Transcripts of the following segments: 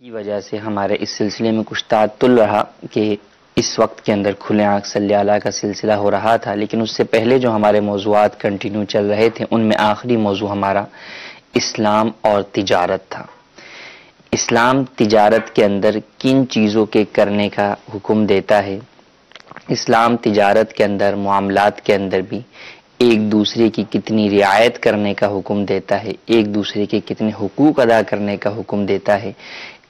کی وجہ سے ہمارے اس سلسلے میں کچھ تعطل رہا کہ اس وقت کے اندر کھلے آنکھ صلی اللہ کا سلسلہ ہو رہا تھا، لیکن اس سے پہلے جو ہمارے موضوعات کنٹینیو چل رہے تھے ان میں آخری موضوع ہمارا اسلام اور تجارت تھا۔ اسلام تجارت کے اندر کن چیزوں کے کرنے کا حکم دیتا ہے، اسلام تجارت کے اندر معاملات کے اندر بھی ایک دوسرے کی کتنی رعایت کرنے کا حکم دیتا ہے، ایک دوسرے کے کتنے حقوق ادا کرنے کا حکم دیتا ہے،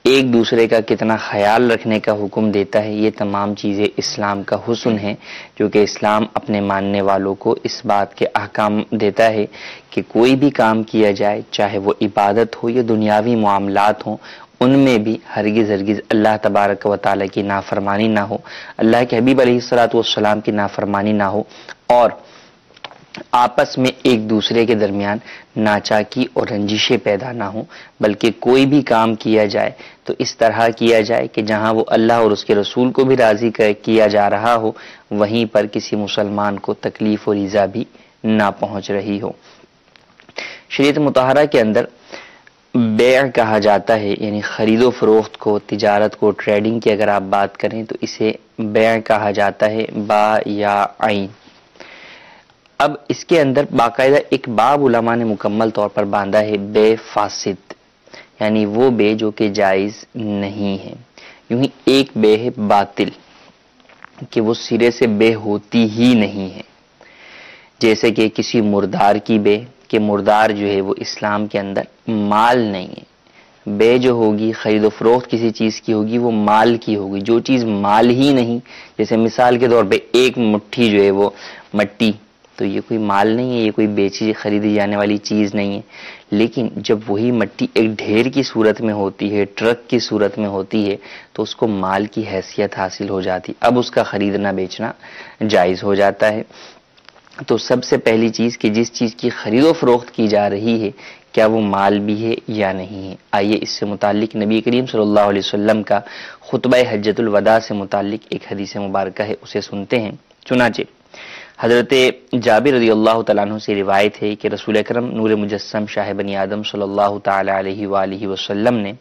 ایک دوسرے کا کتنا خیال رکھنے کا حکم دیتا ہے، یہ تمام چیزیں اسلام کا حسن ہے، جو کہ اسلام اپنے ماننے والوں کو اس بات کے احکام دیتا ہے کہ کوئی بھی کام کیا جائے، چاہے وہ عبادت ہو یا دنیاوی معاملات ہوں، ان میں بھی ہرگز اللہ تبارک و تعالیٰ کی نافرمانی نہ ہو، اللہ کے حبیب علیہ الصلوۃ والسلام کی نافرمانی نہ ہو، اور آپس میں ایک دوسرے کے درمیان ناچاکی اور رنجشیں پیدا نہ ہوں، بلکہ کوئی بھی کام کیا جائے تو اس طرح کیا جائے کہ جہاں وہ اللہ اور اس کے رسول کو بھی راضی کیا جا رہا ہو، وہیں پر کسی مسلمان کو تکلیف اور ایذا بھی نہ پہنچ رہی ہو۔ شریعت مطہرہ کے اندر بیع کہا جاتا ہے، یعنی خرید و فروخت کو، تجارت کو، ٹریڈنگ کی اگر آپ بات کریں تو اسے بیع کہا جاتا ہے، با یا عین۔ اب اس کے اندر باقاعدہ ایک باب علماء نے مکمل طور پر باندھا ہے، بے فاسد، یعنی وہ بے جو کہ جائز نہیں ہے۔ یوں ہی ایک بے ہے باطل، کہ وہ سرے سے بے ہوتی ہی نہیں ہے، جیسے کہ کسی مردار کی بے، کہ مردار جو ہے وہ اسلام کے اندر مال نہیں ہے۔ بے جو ہوگی، خرید و فروخت کسی چیز کی ہوگی، وہ مال کی ہوگی۔ جو چیز مال ہی نہیں، جیسے مثال کے طور پہ ایک مٹھی جو ہے وہ مٹی، تو یہ کوئی مال نہیں ہے، یہ کوئی بیچی خریدی جانے والی چیز نہیں ہے۔ لیکن جب وہی مٹی ایک ڈھیر کی صورت میں ہوتی ہے، ٹرک کی صورت میں ہوتی ہے، تو اس کو مال کی حیثیت حاصل ہو جاتی، اب اس کا خریدنا بیچنا جائز ہو جاتا ہے۔ تو سب سے پہلی چیز کہ جس چیز کی خرید و فروخت کی جا رہی ہے، کیا وہ مال بھی ہے یا نہیں ہے۔ آئیے اس سے متعلق نبی کریم صلی اللہ علیہ وسلم کا خطبہ حجۃ الوداع سے متعلق ایک حدیث مبارکہ ہے، اسے سنتے ہیں۔ چنانچہ حضرت جابر رضی اللہ تعالیٰ عنہ سے روایت ہے کہ رسول اکرم نور مجسم شاہ بنی آدم صلی اللہ تعالی علیہ وآلہ وسلم نے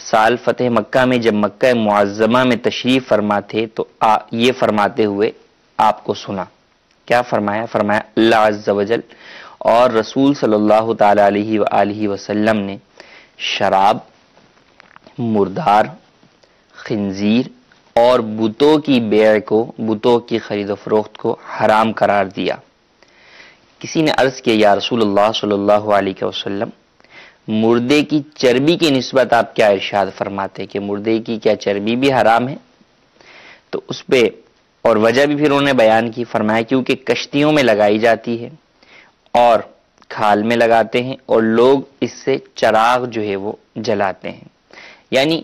سال فتح مکہ میں جب مکہ معظمہ میں تشریف فرما تھے تو یہ فرماتے ہوئے آپ کو سنا۔ کیا فرمایا؟ فرمایا اللہ عز و جل اور رسول صلی اللہ تعالی علیہ وآلہ وسلم نے شراب، مردار، خنزیر اور بتوں کی بیع کو، بتوں کی خرید و فروخت کو حرام قرار دیا۔ کسی نے عرض کیا یا رسول اللہ صلی اللہ علیہ وسلم، مردے کی چربی کی نسبت آپ کیا ارشاد فرماتے کہ مردے کی کیا چربی بھی حرام ہے؟ تو اس پہ اور وجہ بھی پھر انہوں نے بیان کی، فرمایا کیونکہ کشتیوں میں لگائی جاتی ہے اور کھال میں لگاتے ہیں اور لوگ اس سے چراغ جو ہے وہ جلاتے ہیں۔ یعنی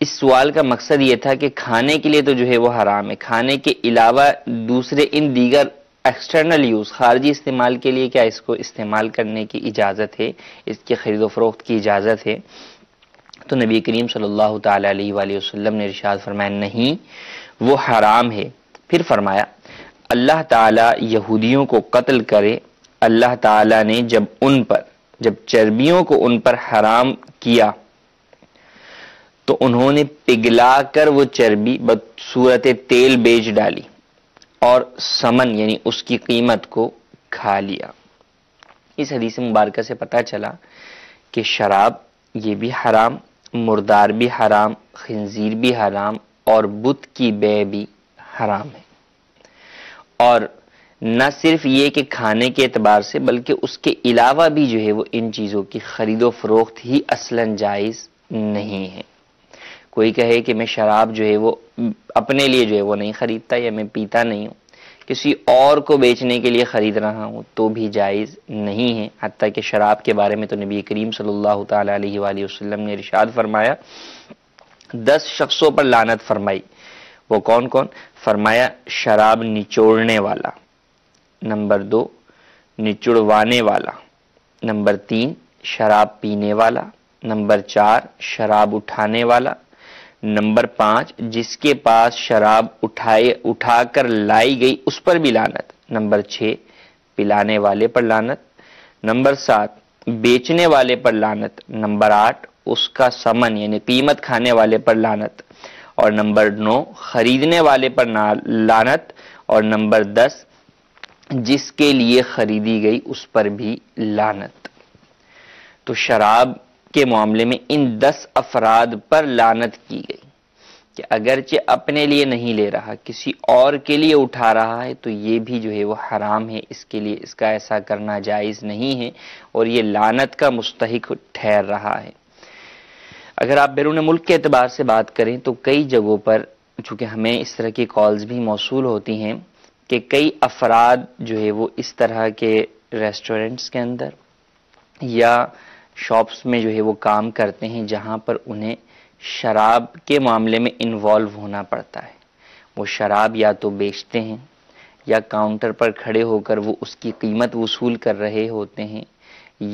اس سوال کا مقصد یہ تھا کہ کھانے کے لیے تو جو ہے وہ حرام ہے، کھانے کے علاوہ دوسرے ان دیگر ایکسٹرنل یوز، خارجی استعمال کے لیے کیا اس کو استعمال کرنے کی اجازت ہے، اس کی خرید و فروخت کی اجازت ہے؟ تو نبی کریم صلی اللہ تعالی علیہ وآلہ وسلم نے ارشاد فرمایا نہیں، وہ حرام ہے۔ پھر فرمایا اللہ تعالی یہودیوں کو قتل کرے، اللہ تعالی نے جب چربیوں کو ان پر حرام کیا تو انہوں نے پگھلا کر وہ چربی بصورت تیل بیچ ڈالی اور سمن یعنی اس کی قیمت کو کھا لیا۔ اس حدیث مبارکہ سے پتہ چلا کہ شراب یہ بھی حرام، مردار بھی حرام، خنزیر بھی حرام اور بت کی بیع بھی حرام ہے۔ اور نہ صرف یہ کہ کھانے کے اعتبار سے بلکہ اس کے علاوہ بھی جو ہے وہ ان چیزوں کی خرید و فروخت ہی اصلاً جائز نہیں ہے۔ کوئی کہے کہ میں شراب جو ہے وہ اپنے لیے جو ہے وہ نہیں خریدتا یا میں پیتا نہیں ہوں، کسی اور کو بیچنے کے لیے خرید رہا ہوں تو بھی جائز نہیں ہے۔ حتیٰ کہ شراب کے بارے میں تو نبی کریم صلی اللہ تعالی علیہ وآلہ وسلم نے ارشاد فرمایا 10 شخصوں پر لعنت فرمائی۔ وہ کون کون؟ فرمایا شراب نچوڑنے والا، نمبر 2 نچڑوانے والا، نمبر 3 شراب پینے والا، نمبر 4 شراب اٹھانے والا، نمبر 5 جس کے پاس شراب اٹھا کر لائی گئی اس پر بھی لعنت، نمبر 6 پلانے والے پر لعنت، نمبر 7 بیچنے والے پر لعنت، نمبر 8 اس کا ثمن یعنی قیمت کھانے والے پر لعنت، اور نمبر 9 خریدنے والے پر لعنت، اور نمبر 10 جس کے لیے خریدی گئی اس پر بھی لعنت۔ تو شراب کے معاملے میں ان 10 افراد پر لعنت کی گئی کہ اگرچہ اپنے لیے نہیں لے رہا، کسی اور کے لیے اٹھا رہا ہے، تو یہ بھی جو ہے وہ حرام ہے، اس کے لیے اس کا ایسا کرنا جائز نہیں ہے، اور یہ لعنت کا مستحق ٹھہر رہا ہے۔ اگر آپ بیرون ملک کے اعتبار سے بات کریں تو کئی جگہوں پر چونکہ ہمیں اس طرح کی کالز بھی موصول ہوتی ہیں کہ کئی افراد جو ہے وہ اس طرح کے ریسٹورنٹس کے اندر یا شاپس میں جو ہے وہ کام کرتے ہیں جہاں پر انہیں شراب کے معاملے میں انوالو ہونا پڑتا ہے۔ وہ شراب یا تو بیچتے ہیں یا کاؤنٹر پر کھڑے ہو کر وہ اس کی قیمت وصول کر رہے ہوتے ہیں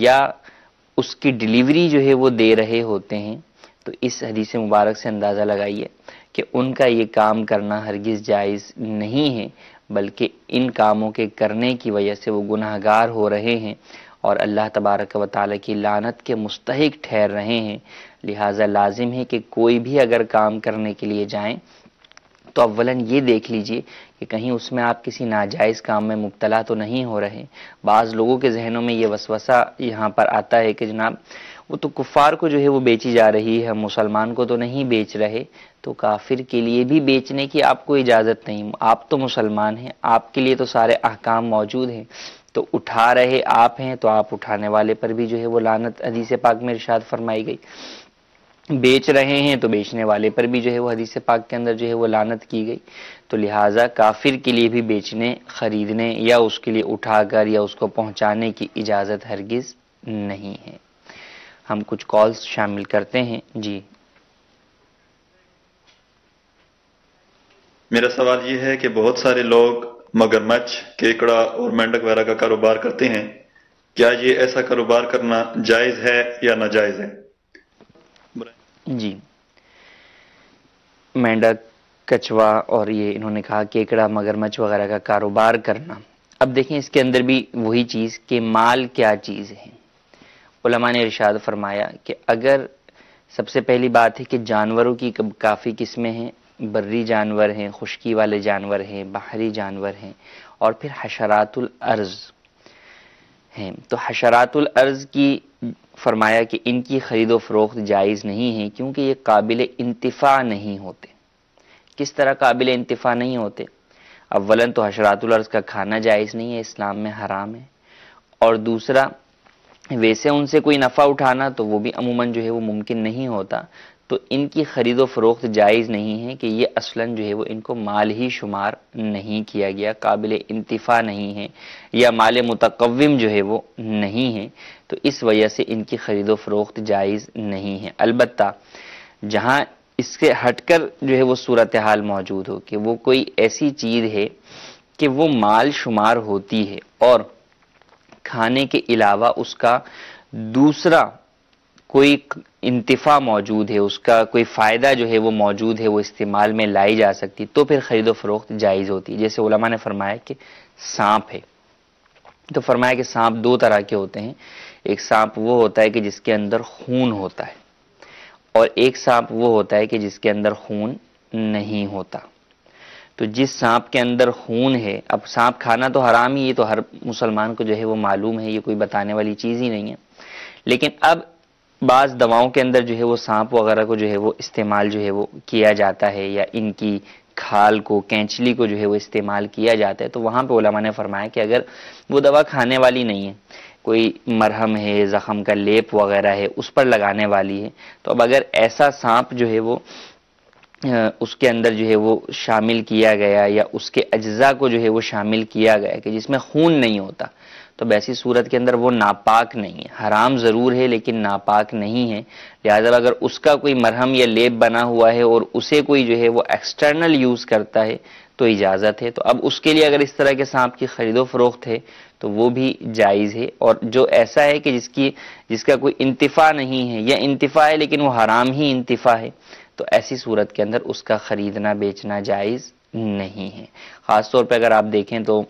یا اس کی ڈیلیوری جو ہے وہ دے رہے ہوتے ہیں۔ تو اس حدیث مبارک سے اندازہ لگائیے کہ ان کا یہ کام کرنا ہرگز جائز نہیں ہے، بلکہ ان کاموں کے کرنے کی وجہ سے وہ گناہگار ہو رہے ہیں اور اللہ تبارک و تعالیٰ کی لعنت کے مستحق ٹھہر رہے ہیں۔ لہٰذا لازم ہے کہ کوئی بھی اگر کام کرنے کے لیے جائیں تو اولاً یہ دیکھ لیجئے کہ کہیں اس میں آپ کسی ناجائز کام میں مبتلا تو نہیں ہو رہے۔ بعض لوگوں کے ذہنوں میں یہ وسوسہ یہاں پر آتا ہے کہ جناب وہ تو کفار کو جو ہے وہ بیچی جا رہی ہے، ہم مسلمان کو تو نہیں بیچ رہے، تو کافر کے لیے بھی بیچنے کی آپ کو اجازت نہیں، آپ تو مسلمان ہیں، آپ کے لیے تو سارے احکام موجود ہیں، تو اٹھا رہے آپ ہیں تو آپ اٹھانے والے پر بھی جو ہے وہ لعنت حدیث پاک میں ارشاد فرمائی گئی، بیچ رہے ہیں تو بیچنے والے پر بھی جو ہے وہ حدیث پاک کے اندر جو ہے وہ لعنت کی گئی۔ تو لہٰذا کافر کے لیے بھی بیچنے، خریدنے یا اس کے لیے اٹھا کر یا اس کو پہنچانے کی اجازت ہرگز نہیں ہے۔ ہم کچھ کالز شامل کرتے ہیں۔ جی میرا سوال یہ ہے کہ بہت سارے لوگ مگرمچھ، کیکڑا اور مینڈک وغیرہ کا کاروبار کرتے ہیں، کیا یہ ایسا کاروبار کرنا جائز ہے یا ناجائز ہے؟ جی مینڈک، کچھوا اور یہ انہوں نے کہا کیکڑا، مگرمچھ وغیرہ کا کاروبار کرنا، اب دیکھیں اس کے اندر بھی وہی چیز کہ مال کیا چیز ہے۔ علماء نے ارشاد فرمایا کہ اگر سب سے پہلی بات ہے کہ جانوروں کی کافی قسمیں ہیں، بری جانور ہیں، خشکی والے جانور ہیں، بحری جانور ہیں، اور پھر حشرات الارض ہیں۔ تو حشرات الارض کی فرمایا کہ ان کی خرید و فروخت جائز نہیں ہے کیونکہ یہ قابل انتفاع نہیں ہوتے۔ کس طرح قابل انتفاع نہیں ہوتے؟ اولاً تو حشرات الارض کا کھانا جائز نہیں ہے، اسلام میں حرام ہے، اور دوسرا ویسے ان سے کوئی نفع اٹھانا تو وہ بھی عموماً جو ہے وہ ممکن نہیں ہوتا، تو ان کی خرید و فروخت جائز نہیں ہے کہ یہ اصلاً جو ہے وہ ان کو مال ہی شمار نہیں کیا گیا، قابل انتفاع نہیں ہے یا مال متقوم جو ہے وہ نہیں ہے، تو اس وجہ سے ان کی خرید و فروخت جائز نہیں ہے۔ البتہ جہاں اس سے ہٹ کر جو ہے وہ صورتحال موجود ہو کہ وہ کوئی ایسی چیز ہے کہ وہ مال شمار ہوتی ہے اور کھانے کے علاوہ اس کا دوسرا کوئی انتفاع موجود ہے، اس کا کوئی فائدہ جو ہے وہ موجود ہے، وہ استعمال میں لائی جا سکتی، تو پھر خرید و فروخت جائز ہوتی ہے۔ جیسے علماء نے فرمایا کہ سانپ ہے، تو فرمایا کہ سانپ دو طرح کے ہوتے ہیں، ایک سانپ وہ ہوتا ہے کہ جس کے اندر خون ہوتا ہے، اور ایک سانپ وہ ہوتا ہے کہ جس کے اندر خون نہیں ہوتا۔ تو جس سانپ کے اندر خون ہے، اب سانپ کھانا تو حرام ہی ہے، تو ہر مسلمان کو جو ہے وہ معلوم ہے، یہ کوئی بتانے والی چیز ہی نہیں ہے، لیکن اب بعض دواؤں کے اندر جو ہے وہ سانپ وغیرہ کو جو ہے وہ استعمال جو ہے وہ کیا جاتا ہے، یا ان کی کھال کو، کینچلی کو جو ہے وہ استعمال کیا جاتا ہے، تو وہاں پہ علماء نے فرمایا کہ اگر وہ دوا کھانے والی نہیں ہے، کوئی مرہم ہے، زخم کا لیپ وغیرہ ہے، اس پر لگانے والی ہے، تو اب اگر ایسا سانپ جو ہے وہ اس کے اندر جو ہے وہ شامل کیا گیا یا اس کے اجزاء کو جو ہے وہ شامل کیا گیا کہ جس میں خون نہیں ہوتا، تو ایسی صورت کے اندر وہ ناپاک نہیں ہے، حرام ضرور ہے لیکن ناپاک نہیں ہے۔ لہذا اگر اس کا کوئی مرہم یا لیپ بنا ہوا ہے اور اسے کوئی جو ہے وہ ایکسٹرنل یوز کرتا ہے تو اجازت ہے، تو اب اس کے لیے اگر اس طرح کے سانپ کی خرید و فروخت ہے تو وہ بھی جائز ہے، اور جو ایسا ہے کہ جس کا کوئی انتفاع نہیں ہے یا انتفاع ہے لیکن وہ حرام ہی انتفاع ہے، تو ایسی صورت کے اندر اس کا خریدنا بیچنا جائز نہیں ہے۔ خاص طور پہ اگر آپ دیکھیں تو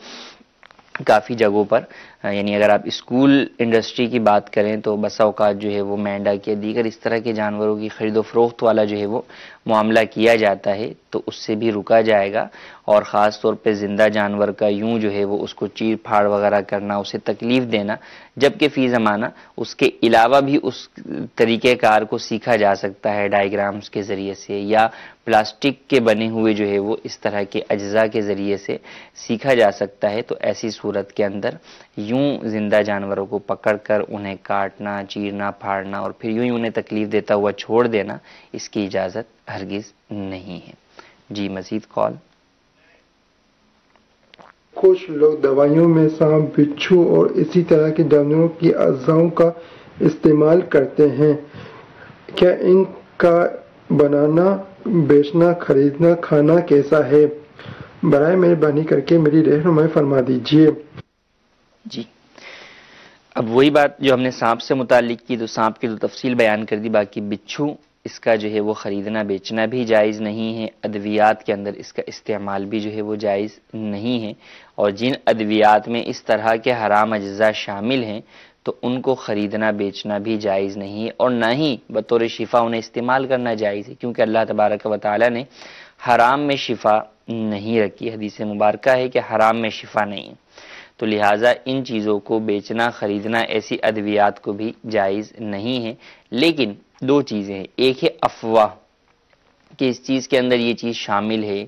کافی جگہوں پر یعنی اگر آپ اسکول انڈسٹری کی بات کریں تو بسا اوقات جو ہے وہ مینڈک یا دیگر اس طرح کے جانوروں کی خرید و فروخت والا جو ہے وہ معاملہ کیا جاتا ہے، تو اس سے بھی رکا جائے گا، اور خاص طور پہ زندہ جانور کا یوں جو ہے وہ اس کو چیر پھاڑ وغیرہ کرنا، اسے تکلیف دینا، جبکہ فی زمانہ اس کے علاوہ بھی اس طریقہ کار کو سیکھا جا سکتا ہے ڈائیگرامز کے ذریعے سے، یا پلاسٹک کے بنے ہوئے جو ہے وہ اس طرح کے اجزاء کے ذریعے سے سیکھا جا سکتا ہے، تو ایسی صورت کے اندر یوں زندہ جانوروں کو پکڑ کر انہیں کاٹنا، چیرنا، پھاڑنا اور پھر یوں ہی انہیں تکلیف دیتا ہوا چھوڑ دینا، اس کی اجازت ہرگز نہیں ہے۔ جی مزید کال۔ کچھ لوگ دوائیوں میں سانپ، بچھو اور اسی طرح کے جانوروں کی اعضاؤں کا استعمال کرتے ہیں، کیا ان کا بنانا، بیچنا، خریدنا، کھانا کیسا ہے؟ برائے مہربانی کر کے میری رہنمائی فرما دیجیے۔ جی اب وہی بات جو ہم نے سانپ سے متعلق کی، تو سانپ کی تو تفصیل بیان کر دی، باقی بچھو اس کا جو ہے وہ خریدنا بیچنا بھی جائز نہیں ہے، ادویات کے اندر اس کا استعمال بھی جو ہے وہ جائز نہیں ہے، اور جن ادویات میں اس طرح کے حرام اجزاء شامل ہیں تو ان کو خریدنا بیچنا بھی جائز نہیں ہے، اور نہ ہی بطور شفا انہیں استعمال کرنا جائز ہے، کیونکہ اللہ تبارک و تعالی نے حرام میں شفا نہیں رکھی، حدیث مبارکہ ہے کہ حرام میں شفا نہیں ہے، تو لہٰذا ان چیزوں کو بیچنا خریدنا، ایسی ادویات کو بھی جائز نہیں ہے۔ لیکن دو چیزیں ہیں، ایک ہے افواہ کہ اس چیز کے اندر یہ چیز شامل ہے،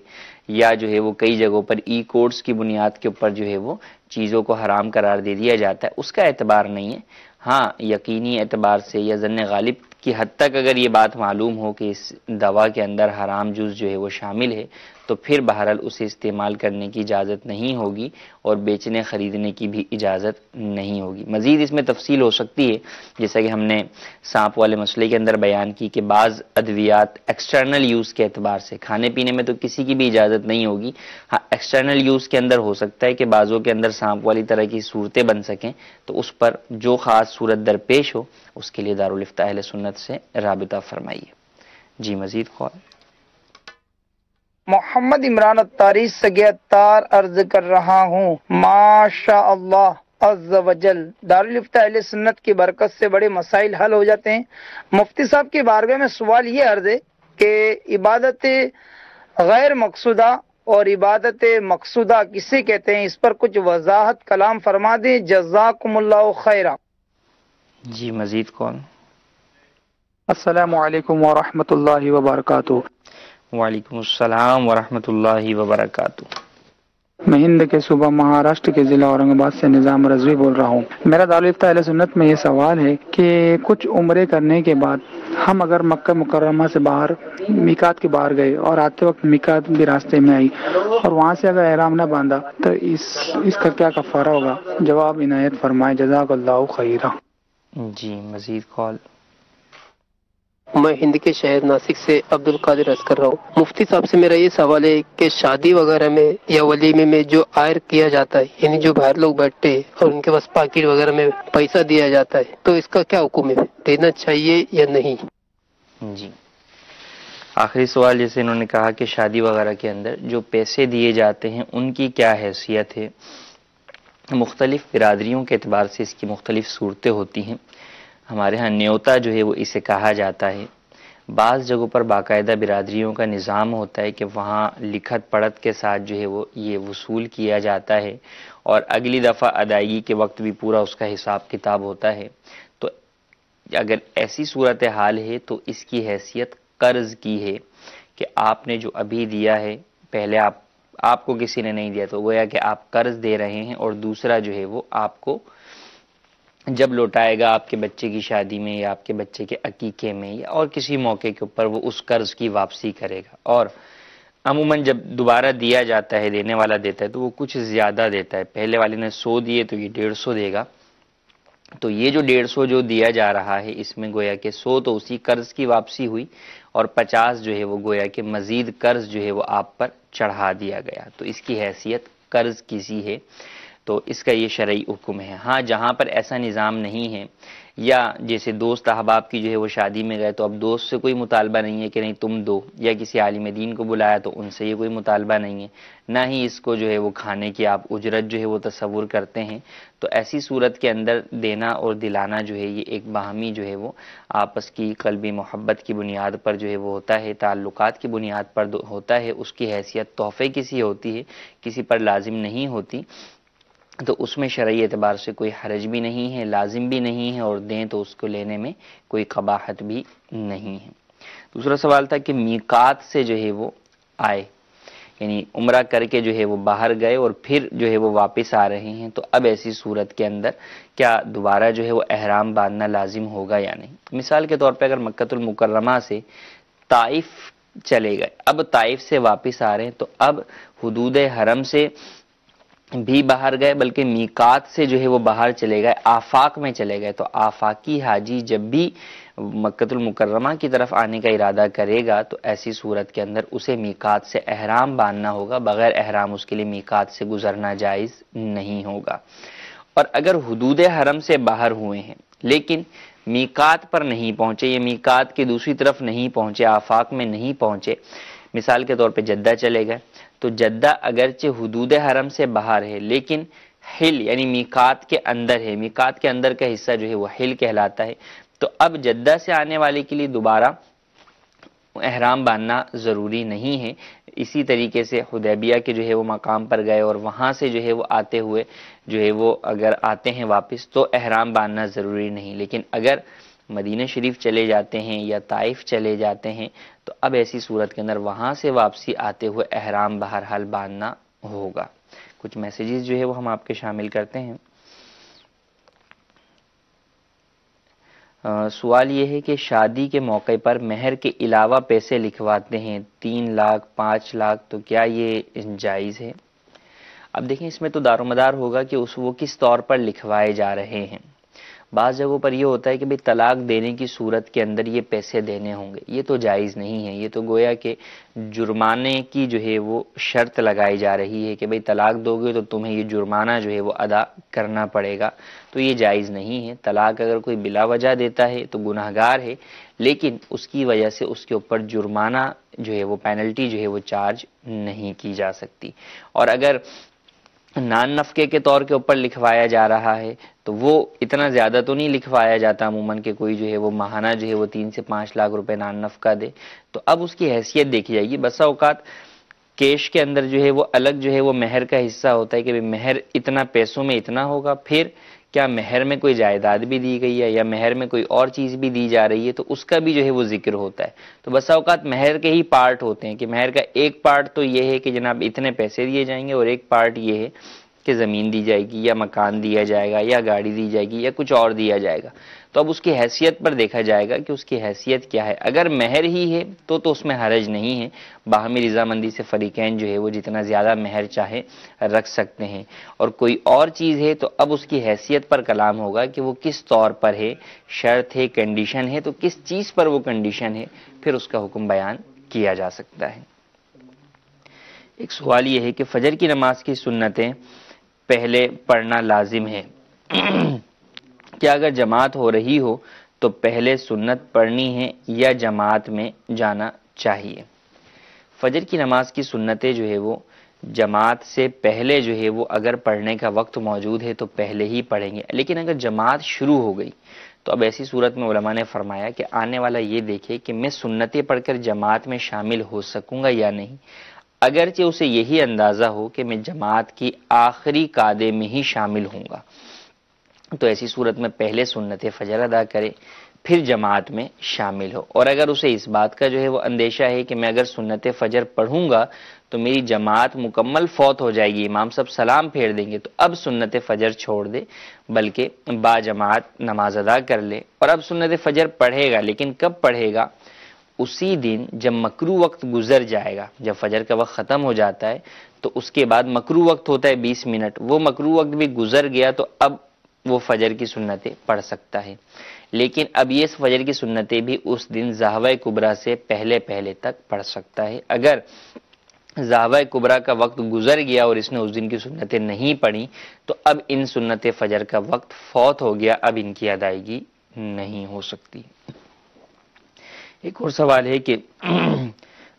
یا جو ہے وہ کئی جگہوں پر ای کوڈز کی بنیاد کے اوپر جو ہے وہ چیزوں کو حرام قرار دے دیا جاتا ہے، اس کا اعتبار نہیں ہے۔ ہاں یقینی اعتبار سے یا ظن غالب کی حد تک اگر یہ بات معلوم ہو کہ اس دوا کے اندر حرام جز جو ہے وہ شامل ہے، تو پھر بہرحال اسے استعمال کرنے کی اجازت نہیں ہوگی، اور بیچنے خریدنے کی بھی اجازت نہیں ہوگی۔ مزید اس میں تفصیل ہو سکتی ہے، جیسا کہ ہم نے سانپ والے مسئلے کے اندر بیان کی کہ بعض ادویات ایکسٹرنل یوز کے اعتبار سے، کھانے پینے میں تو کسی کی بھی اجازت نہیں ہوگی، ہاں ایکسٹرنل یوز کے اندر ہو سکتا ہے کہ بعضوں کے اندر سانپ والی طرح کی صورتیں بن سکیں، تو اس پر جو خاص صورت درپیش ہو اس کے لیے دارالفتہ اہل سنت سے رابطہ فرمائیے۔ جی مزید خواہ۔ محمد عمران اتاری سگے اتار عرض کر رہا ہوں، ماشاء اللہ عز وجل دارالفتہ اہل سنت کی برکت سے بڑے مسائل حل ہو جاتے ہیں۔ مفتی صاحب کی بارگاہ میں سوال یہ عرض ہے کہ عبادت غیر مقصودہ اور عبادت مقصودہ کسے کہتے ہیں، اس پر کچھ وضاحت کلام فرما دیں، جزاکم اللہ خیرا۔ جی مزید کون؟ السلام علیکم ورحمۃ اللہ وبرکاتہ۔ وعلیکم السلام ورحمۃ اللہ وبرکاتہ۔ میں ہند کے صوبہ مہاراشٹر کے ضلع اورنگ آباد سے نظام رضوی بول رہا ہوں۔ میرا دارالفتہ اہل سنت میں یہ سوال ہے کہ کچھ عمرے کرنے کے بعد ہم اگر مکہ مکرمہ سے باہر میقات کے باہر گئے اور آتے وقت میقات بھی راستے میں آئی اور وہاں سے اگر احرام نہ باندھا تو اس کا کیا کفارہ ہوگا؟ جواب عنایت فرمائے، جزاک اللہ خیرہ۔ جی مزید کال۔ میں ہند کے شہر ناسک سے عبد القادر عرض کر رہا ہوں۔ مفتی صاحب سے میرا یہ سوال ہے کہ شادی وغیرہ میں یا ولیمے میں جو آئر کیا جاتا ہے، یعنی جو باہر لوگ بیٹھتے ہیں اور ان کے پاس پاکٹ وغیرہ میں پیسہ دیا جاتا ہے، تو اس کا کیا حکم ہے، دینا چاہیے یا نہیں؟ جی آخری سوال جیسے انہوں نے کہا کہ شادی وغیرہ کے اندر جو پیسے دیے جاتے ہیں ان کی کیا حیثیت ہے۔ مختلف برادریوں کے اعتبار سے اس کی مختلف صورتیں ہوتی ہیں۔ ہمارے ہاں نیوتا جو ہے وہ اسے کہا جاتا ہے، بعض جگہوں پر باقاعدہ برادریوں کا نظام ہوتا ہے کہ وہاں لکھت پڑھت کے ساتھ جو ہے وہ یہ وصول کیا جاتا ہے، اور اگلی دفعہ ادائیگی کے وقت بھی پورا اس کا حساب کتاب ہوتا ہے۔ تو اگر ایسی صورتحال ہے تو اس کی حیثیت قرض کی ہے کہ آپ نے جو ابھی دیا ہے، پہلے آپ کو کسی نے نہیں دیا، تو گویا کہ آپ قرض دے رہے ہیں، اور دوسرا جو ہے وہ آپ کو جب لوٹائے گا آپ کے بچے کی شادی میں یا آپ کے بچے کے عقیقے میں یا اور کسی موقع کے اوپر وہ اس قرض کی واپسی کرے گا۔ اور عموماً جب دوبارہ دیا جاتا ہے، دینے والا دیتا ہے تو وہ کچھ زیادہ دیتا ہے، پہلے والے نے 100 دیے تو یہ 150 دے گا، تو یہ جو 150 جو دیا جا رہا ہے اس میں گویا کہ 100 تو اسی قرض کی واپسی ہوئی، اور 50 جو ہے وہ گویا کہ مزید قرض جو ہے وہ آپ پر چڑھا دیا گیا، تو اس کی حیثیت قرض کی سی ہے۔ تو اس کا یہ شرعی حکم ہے۔ ہاں جہاں پر ایسا نظام نہیں ہے، یا جیسے دوست احباب کی جو ہے وہ شادی میں گئے تو اب دوست سے کوئی مطالبہ نہیں ہے کہ نہیں تم دو، یا کسی عالم دین کو بلایا تو ان سے یہ کوئی مطالبہ نہیں ہے، نہ ہی اس کو جو ہے وہ کھانے کی آپ اجرت جو ہے وہ تصور کرتے ہیں، تو ایسی صورت کے اندر دینا اور دلانا جو ہے یہ ایک باہمی جو ہے وہ آپس کی قلبی محبت کی بنیاد پر جو ہے وہ ہوتا ہے، تعلقات کی بنیاد پر ہوتا ہے، اس کی حیثیت تحفے کی سی ہوتی ہے، کسی پر لازم نہیں ہوتی، تو اس میں شرعی اعتبار سے کوئی حرج بھی نہیں ہے، لازم بھی نہیں ہے، اور دیں تو اس کو لینے میں کوئی قباحت بھی نہیں ہے۔ دوسرا سوال تھا کہ میقات سے جو ہے وہ آئے، یعنی عمرہ کر کے جو ہے وہ باہر گئے اور پھر جو ہے وہ واپس آ رہے ہیں، تو اب ایسی صورت کے اندر کیا دوبارہ جو ہے وہ احرام باندھنا لازم ہوگا یا نہیں؟ مثال کے طور پہ اگر مکۃ المکرمہ سے طائف چلے گئے، اب طائف سے واپس آ رہے ہیں، تو اب حدود حرم سے بھی باہر گئے، بلکہ میقات سے جو ہے وہ باہر چلے گئے، آفاق میں چلے گئے، تو آفاقی حاجی جب بھی مکۃ المکرمہ کی طرف آنے کا ارادہ کرے گا تو ایسی صورت کے اندر اسے میقات سے احرام باندھنا ہوگا، بغیر احرام اس کے لیے میقات سے گزرنا جائز نہیں ہوگا۔ اور اگر حدود حرم سے باہر ہوئے ہیں لیکن میقات پر نہیں پہنچے، یا میقات کی دوسری طرف نہیں پہنچے، آفاق میں نہیں پہنچے، مثال کے طور پہ جدہ چلے گئے، تو جدہ اگرچہ حدود حرم سے باہر ہے لیکن حل یعنی میقات کے اندر ہے، میقات کے اندر کا حصہ جو ہے وہ حل کہلاتا ہے، تو اب جدہ سے آنے والے کے لیے دوبارہ احرام باندھنا ضروری نہیں ہے۔ اسی طریقے سے حدیبیہ کے جو ہے وہ مقام پر گئے اور وہاں سے جو ہے وہ آتے ہوئے جو ہے وہ اگر آتے ہیں واپس تو احرام باندھنا ضروری نہیں، لیکن اگر مدینہ شریف چلے جاتے ہیں یا طائف چلے جاتے ہیں تو اب ایسی صورت کے اندر وہاں سے واپسی آتے ہوئے احرام بہرحال باندھنا ہوگا۔ کچھ میسیجز جو ہے وہ ہم آپ کے شامل کرتے ہیں۔ سوال یہ ہے کہ شادی کے موقع پر مہر کے علاوہ پیسے لکھواتے ہیں 3 لاکھ 5 لاکھ، تو کیا یہ جائز ہے؟ اب دیکھیں اس میں تو دار و مدار ہوگا کہ وہ کس طور پر لکھوائے جا رہے ہیں۔ بعض جگہوں پر یہ ہوتا ہے کہ بھئی طلاق دینے کی صورت کے اندر یہ پیسے دینے ہوں گے، یہ تو جائز نہیں ہے، یہ تو گویا کہ جرمانے کی جو ہے وہ شرط لگائی جا رہی ہے کہ بھئی طلاق دو گے تو تمہیں یہ جرمانہ جو ہے وہ ادا کرنا پڑے گا، تو یہ جائز نہیں ہے۔ طلاق اگر کوئی بلا وجہ دیتا ہے تو گناہگار ہے، لیکن اس کی وجہ سے اس کے اوپر جرمانہ جو ہے وہ پینلٹی جو ہے وہ چارج نہیں کی جا سکتی۔ اور اگر نان نفقے کے طور کے اوپر لکھوایا جا رہا ہے تو وہ اتنا زیادہ تو نہیں لکھوایا جاتا عموماً کہ کوئی جو ہے وہ ماہانہ جو ہے وہ 3 سے 5 لاکھ روپے نان نفقہ دے، تو اب اس کی حیثیت دیکھی جائے گی۔ بسا اوقات کیش کے اندر جو ہے وہ الگ جو ہے وہ مہر کا حصہ ہوتا ہے کہ مہر اتنا پیسوں میں اتنا ہوگا، پھر کیا مہر میں کوئی جائیداد بھی دی گئی ہے یا مہر میں کوئی اور چیز بھی دی جا رہی ہے تو اس کا بھی جو ہے وہ ذکر ہوتا ہے۔ تو بسا اوقات مہر کے ہی پارٹ ہوتے ہیں کہ مہر کا ایک پارٹ تو یہ ہے کہ جناب اتنے پیسے دیے جائیں گے، اور ایک پارٹ یہ ہے کہ زمین دی جائے گی یا مکان دیا جائے گا یا گاڑی دی جائے گی یا کچھ اور دیا جائے گا۔ تو اب اس کی حیثیت پر دیکھا جائے گا کہ اس کی حیثیت کیا ہے۔ اگر مہر ہی ہے تو اس میں حرج نہیں ہے، باہمی رضامندی سے فریقین جو ہے وہ جتنا زیادہ مہر چاہے رکھ سکتے ہیں۔ اور کوئی اور چیز ہے تو اب اس کی حیثیت پر کلام ہوگا کہ وہ کس طور پر ہے، شرط ہے، کنڈیشن ہے، تو کس چیز پر وہ کنڈیشن ہے، پھر اس کا حکم بیان کیا جا سکتا ہے۔ ایک سوال یہ ہے کہ فجر کی نماز کی سنتیں پہلے پڑھنا لازم ہے، کیا اگر جماعت ہو رہی ہو تو پہلے سنت پڑھنی ہے یا جماعت میں جانا چاہیے؟ فجر کی نماز کی سنتیں جو ہے وہ جماعت سے پہلے جو ہے وہ اگر پڑھنے کا وقت موجود ہے تو پہلے ہی پڑھیں گے، لیکن اگر جماعت شروع ہو گئی تو اب ایسی صورت میں علماء نے فرمایا کہ آنے والا یہ دیکھے کہ میں سنتیں پڑھ کر جماعت میں شامل ہو سکوں گا یا نہیں۔ اگرچہ اسے یہی اندازہ ہو کہ میں جماعت کی آخری قعدے میں ہی شامل ہوں گا، تو ایسی صورت میں پہلے سنت فجر ادا کرے پھر جماعت میں شامل ہو۔ اور اگر اسے اس بات کا جو ہے وہ اندیشہ ہے کہ میں اگر سنت فجر پڑھوں گا تو میری جماعت مکمل فوت ہو جائے گی، امام صاحب سلام پھیر دیں گے، تو اب سنت فجر چھوڑ دے، بلکہ با جماعت نماز ادا کر لے۔ اور اب سنت فجر پڑھے گا، لیکن کب پڑھے گا؟ اسی دن جب مکروہ وقت گزر جائے گا، جب فجر کا وقت ختم ہو جاتا ہے تو اس کے بعد مکروہ وقت ہوتا ہے 20 منٹ، وہ مکروہ وقت بھی گزر گیا تو اب وہ فجر کی سنتیں پڑھ سکتا ہے۔ لیکن اب یہ فجر کی سنتیں بھی اس دن ظہوہ کبریٰ سے پہلے تک پڑھ سکتا ہے۔ اگر ذہبہ کبریٰ کا وقت گزر گیا اور اس نے اس دن کی سنتیں نہیں پڑھی تو اب ان سنت فجر کا وقت فوت ہو گیا، اب ان کی ادائیگی نہیں ہو سکتی۔ ایک اور سوال ہے کہ